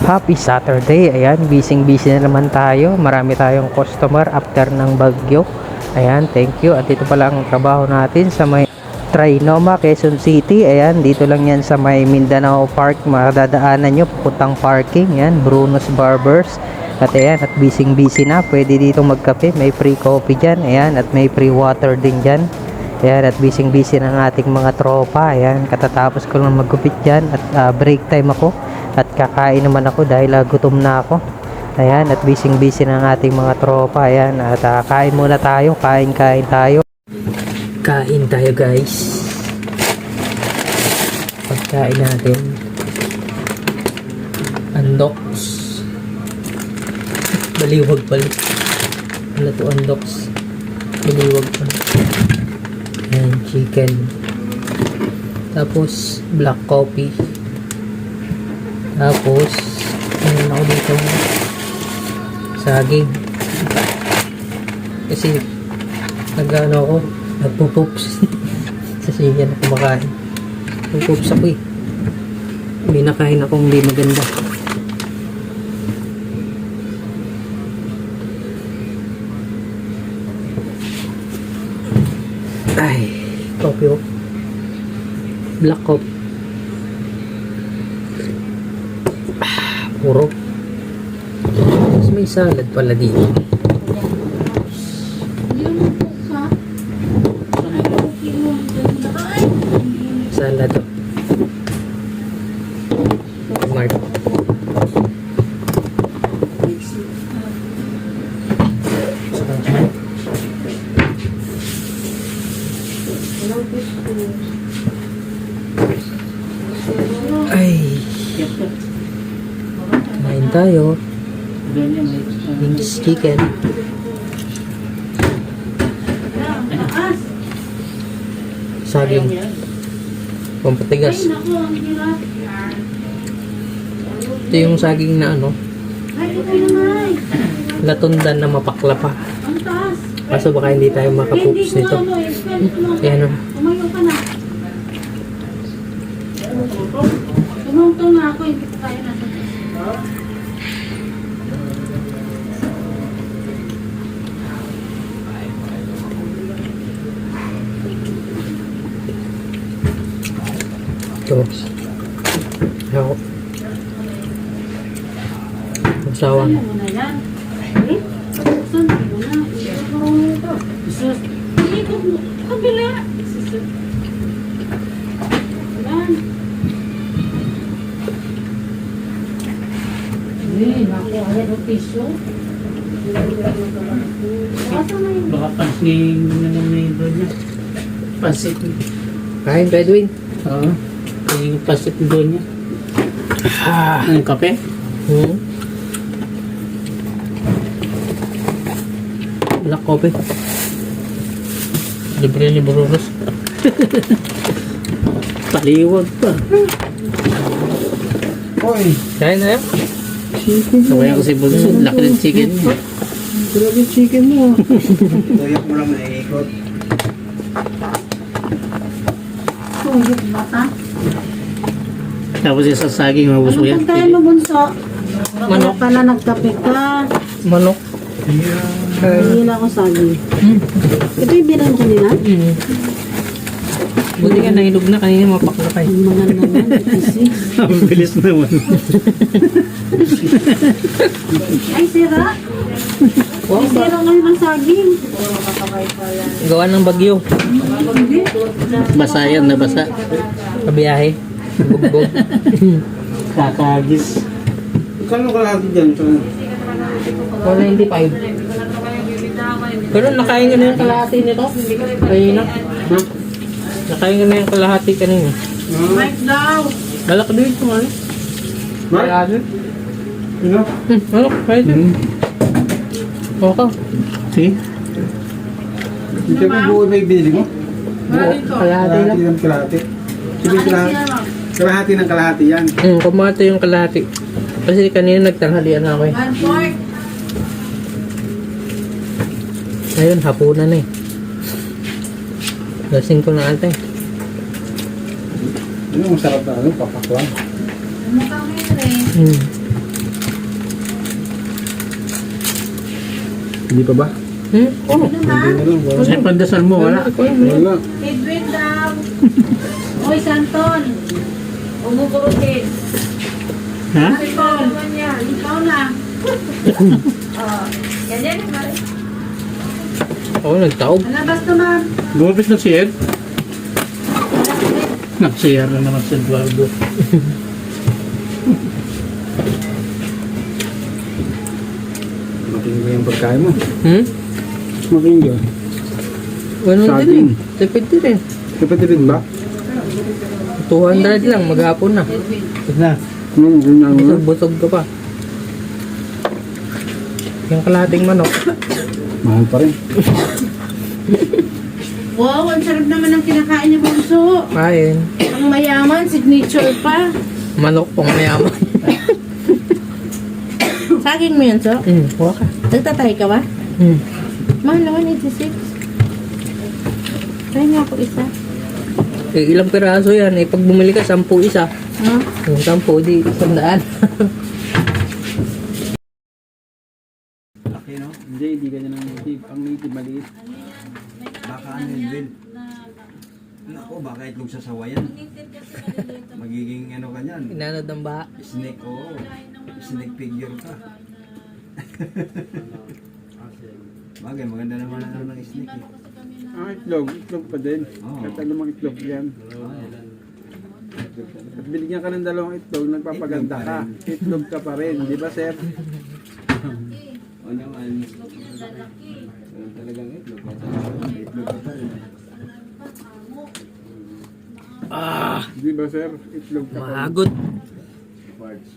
Happy Saturday. Ayan, busy na naman tayo. Marami tayong customer after ng bagyo. Ayan, thank you. At ito pala ang trabaho natin sa may Trinoma, Quezon City. Ayan, dito lang yan sa may Mindanao Park. Makadadaanan nyo, pupuntang parking. Ayan, Bruno's Barbers. At ayan, at busy na. Pwede dito magkape. May free coffee dyan. Ayan, at may free water din dyan. Ayan, at busy ng ating mga tropa. Ayan, katatapos ko lang maggupit dyan. At break time ako. At kakain naman ako dahil gutom na ako. Ayan, at busy ng ating mga tropa. Ayan, at kain muna tayo. Kain tayo. Kain tayo, guys. Pagkain natin. Andoks. Baliwag pala. Ano to, andoks? Baliwag pala. Ayan, chicken. Tapos, black coffee. Tapos, meron ako dito saging. Kasi, nag-ano ako, nagpupups. Kasi yan ako kumakain. Pupups ako eh. May nakain akong hindi maganda. Ay, coffee oh. Black coffee. Puro. Tapos may salad pala dito. Salad. Mark. Ay. Kumain tayo. Wings chicken. Saging. Pampatigas. Ito yung saging na ano. Latundan na mapakla pa. Kaso baka hindi tayo makapups nito. Ayan o. Tumungtong na ako, hindi pa tayo nasa. Ito. Ako. Magsawang. Ano mo na yan? Saan mo na? Ikot mo ito. Ikot mo. Kabila. Yan. Naku, ano yung piso? Baka pansin na lang na yung doon niya. Pansit. Kain, Edwin. Oo. Yung pansit doon niya. Ang kape? Black coffee. Libre Brunos. Paliwag pa. Oy, Kain na yan. chicken mo. Kawaya ko si Bunso. Laki ng chicken mo. Grabe chicken mo. Tuyak mo lang naiikot. Tuyok bata. Tapos yung sasaging mabuso Anong yan. pagkain mo, Bunso? Manok. Kaya pala nagkape ka. Manok. Hindi na ako saging. Ito yung bilang kanina? Buti nga nahilog na kanina mapakla pa eh. Ang mga naman, kasi. Ang bilis naman. Ay, sira. Ay, sira ngayon ang saging. Gawa ng bagyo. Basa yan, nabasa. Kabiyahe. Bugbog. Kakagis. Kano kalahati dyan? 195. Pero nakain ko na yung kalahati nito. Kanina. Nakain ko na yung kalahati kanina. Mike daw. Galak din ito ano. Kalahati. Ano? Ano? Kahit yun. Okay. See? Ito yung buo na ibinili mo? Kalahati lang. Kalahati ng kalahati. Sige, kalahati ng kalahati yan. Kumate yung kalahati. Kasi kanina nagtanghalian ako eh. Ayun, hapunan na eh. Lasing ko na ate. Ano, masarap na ano, papakwan. Mukha mo yun eh. Hindi pa ba? Oo. Hindi na lang. Kasi pandasal mo, wala. Wala. Edwin daw. Oy, Santon. Umukurutin. Ha? Ikaw naman yan. Ikaw na. Ganyan naman. Oo, nagtaob. Ano basta ma'am? Gumapit na si Ed. Nag-share na naman si Eduardo. Making ko yung pagkain mo. Making ko. Ano din Saging. eh. Tipid din eh. Kapatid rin ba? 200 lang, maghapon na. Na. Ganyan mo. Busog ka pa. Yung kalating manok. Mahal pa rin. Wow, ang sarap naman ng kinakain ni Bunso. Kain. Ang mayaman, signature pa. Manok pang mayaman. Saging mo yan, so? Huwag ka. Nagtatry ka ba? Mahal naman, 86. Try nga ako isa. Eh, ilang piraso yan eh. Pag bumili ka, 10 isa. Ha? Yung 10, di 100. Laki no? Hindi ganyan ang native. Ang native maliit. Baka ano yun, Will? Naku, baka itlog sa sawayan. Magiging ano ka niyan. Inanod ng baha. Snake, oo. Snake figure ka. Bagay, maganda naman ang ano ng snake eh. Itlog. Itlog pa din. Oo. Kahit anumang itlog yan. At binigyan ka ng 2 itlog, nagpapaganda ka. Itlog ka pa rin. Di ba, sir? O naman, ganun talagang itlog. Itlog ka pa rin. Ah, Di ba, sir? Itlog ka pa rin. mahagot. Parts.